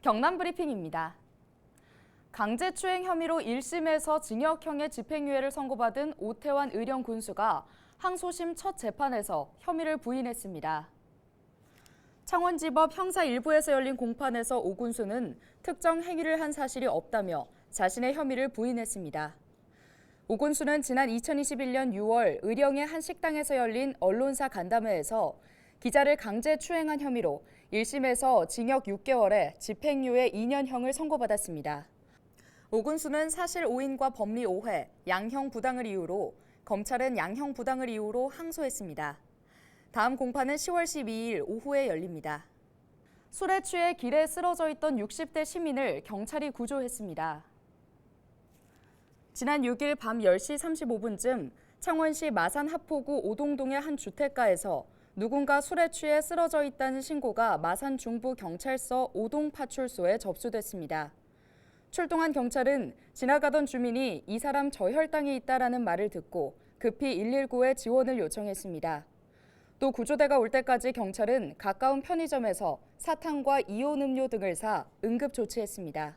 경남 브리핑입니다. 강제추행 혐의로 1심에서 징역형의 집행유예를 선고받은 오태환 의령 군수가 항소심 첫 재판에서 혐의를 부인했습니다. 창원지법 형사 1부에서 열린 공판에서 오 군수는 특정 행위를 한 사실이 없다며 자신의 혐의를 부인했습니다. 오 군수는 지난 2021년 6월 의령의 한 식당에서 열린 언론사 간담회에서 기자를 강제 추행한 혐의로 1심에서 징역 6개월에 집행유예 2년형을 선고받았습니다. 오 군수는 사실 오인과 법리 오해, 양형 부당을 이유로 검찰은 양형 부당을 이유로 항소했습니다. 다음 공판은 10월 12일 오후에 열립니다. 술에 취해 길에 쓰러져 있던 60대 시민을 경찰이 구조했습니다. 지난 6일 밤 10시 35분쯤 창원시 마산 하포구 오동동의 한 주택가에서 누군가 술에 취해 쓰러져 있다는 신고가 마산 중부경찰서 오동파출소에 접수됐습니다. 출동한 경찰은 지나가던 주민이 이 사람 저혈당이 있다라는 말을 듣고 급히 119에 지원을 요청했습니다. 또 구조대가 올 때까지 경찰은 가까운 편의점에서 사탕과 이온 음료 등을 사 응급 조치했습니다.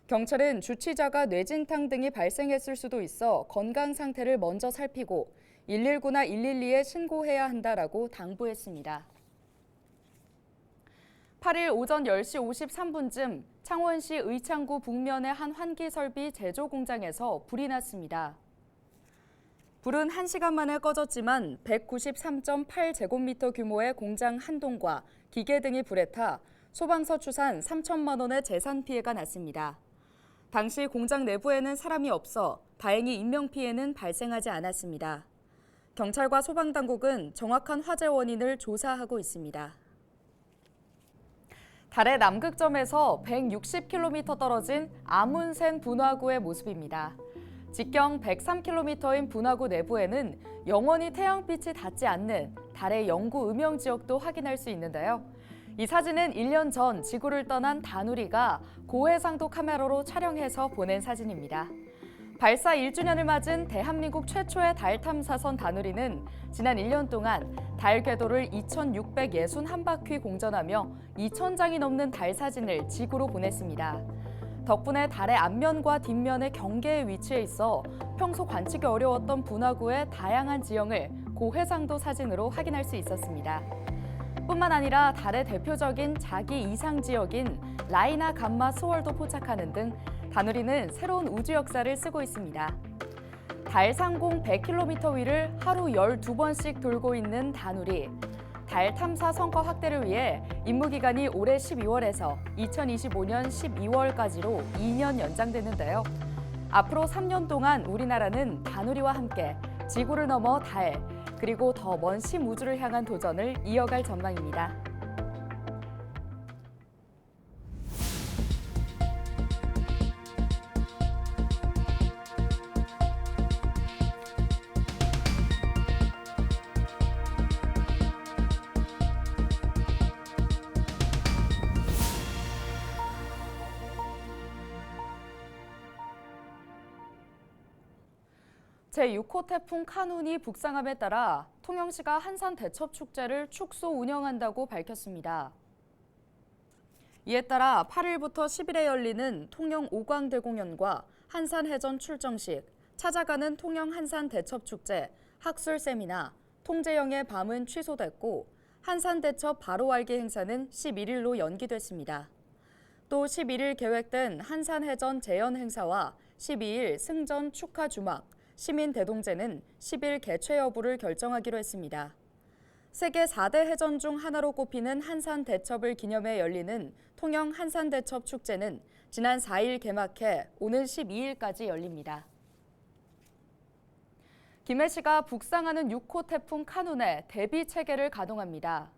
경찰은 주치자가 뇌진탕 등이 발생했을 수도 있어 건강 상태를 먼저 살피고 119나 112에 신고해야 한다라고 당부했습니다. 8일 오전 10시 53분쯤 창원시 의창구 북면의 한 환기설비 제조 공장에서 불이 났습니다. 불은 1시간 만에 꺼졌지만 193.8제곱미터 규모의 공장 한 동과 기계 등이 불에 타 소방서 추산 3천만 원의 재산 피해가 났습니다. 당시 공장 내부에는 사람이 없어 다행히 인명피해는 발생하지 않았습니다. 경찰과 소방당국은 정확한 화재 원인을 조사하고 있습니다. 달의 남극점에서 160km 떨어진 아문센 분화구의 모습입니다. 직경 103km인 분화구 내부에는 영원히 태양빛이 닿지 않는 달의 영구 음영 지역도 확인할 수 있는데요. 이 사진은 1년 전 지구를 떠난 다누리가 고해상도 카메라로 촬영해서 보낸 사진입니다. 발사 1주년을 맞은 대한민국 최초의 달 탐사선 다누리는 지난 1년 동안 달 궤도를 2,661바퀴 공전하며 2,000장이 넘는 달 사진을 지구로 보냈습니다. 덕분에 달의 앞면과 뒷면의 경계에 위치해 있어 평소 관측이 어려웠던 분화구의 다양한 지형을 고해상도 사진으로 확인할 수 있었습니다. 뿐만 아니라 달의 대표적인 자기 이상 지역인 라이나 감마 스월도 포착하는 등 다누리는 새로운 우주 역사를 쓰고 있습니다. 달 상공 100km 위를 하루 12번씩 돌고 있는 다누리. 달 탐사 성과 확대를 위해 임무 기간이 올해 12월에서 2025년 12월까지로 2년 연장됐는데요. 앞으로 3년 동안 우리나라는 다누리와 함께 지구를 넘어 달, 그리고 더 먼 심우주를 향한 도전을 이어갈 전망입니다. 제6호 태풍 카눈이 북상함에 따라 통영시가 한산 대첩 축제를 축소 운영한다고 밝혔습니다. 이에 따라 8일부터 10일에 열리는 통영 오광대공연과 한산해전 출정식, 찾아가는 통영 한산 대첩 축제, 학술 세미나, 통제영의 밤은 취소됐고 한산 대첩 바로 알기 행사는 11일로 연기됐습니다. 또 11일 계획된 한산해전 재연 행사와 12일 승전 축하 주막, 시민 대동제는 10일 개최 여부를 결정하기로 했습니다. 세계 4대 해전 중 하나로 꼽히는 한산 대첩을 기념해 열리는 통영 한산 대첩 축제는 지난 4일 개막해 오는 12일까지 열립니다. 김해시가 북상하는 6호 태풍 카눈에 대비 체계를 가동합니다.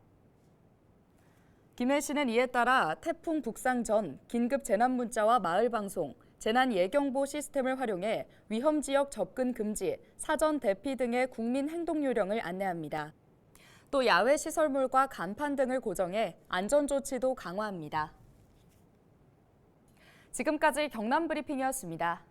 김해시는 이에 따라 태풍 북상 전 긴급 재난 문자와 마을 방송, 재난 예경보 시스템을 활용해 위험 지역 접근 금지, 사전 대피 등의 국민 행동 요령을 안내합니다. 또 야외 시설물과 간판 등을 고정해 안전 조치도 강화합니다. 지금까지 경남 브리핑이었습니다.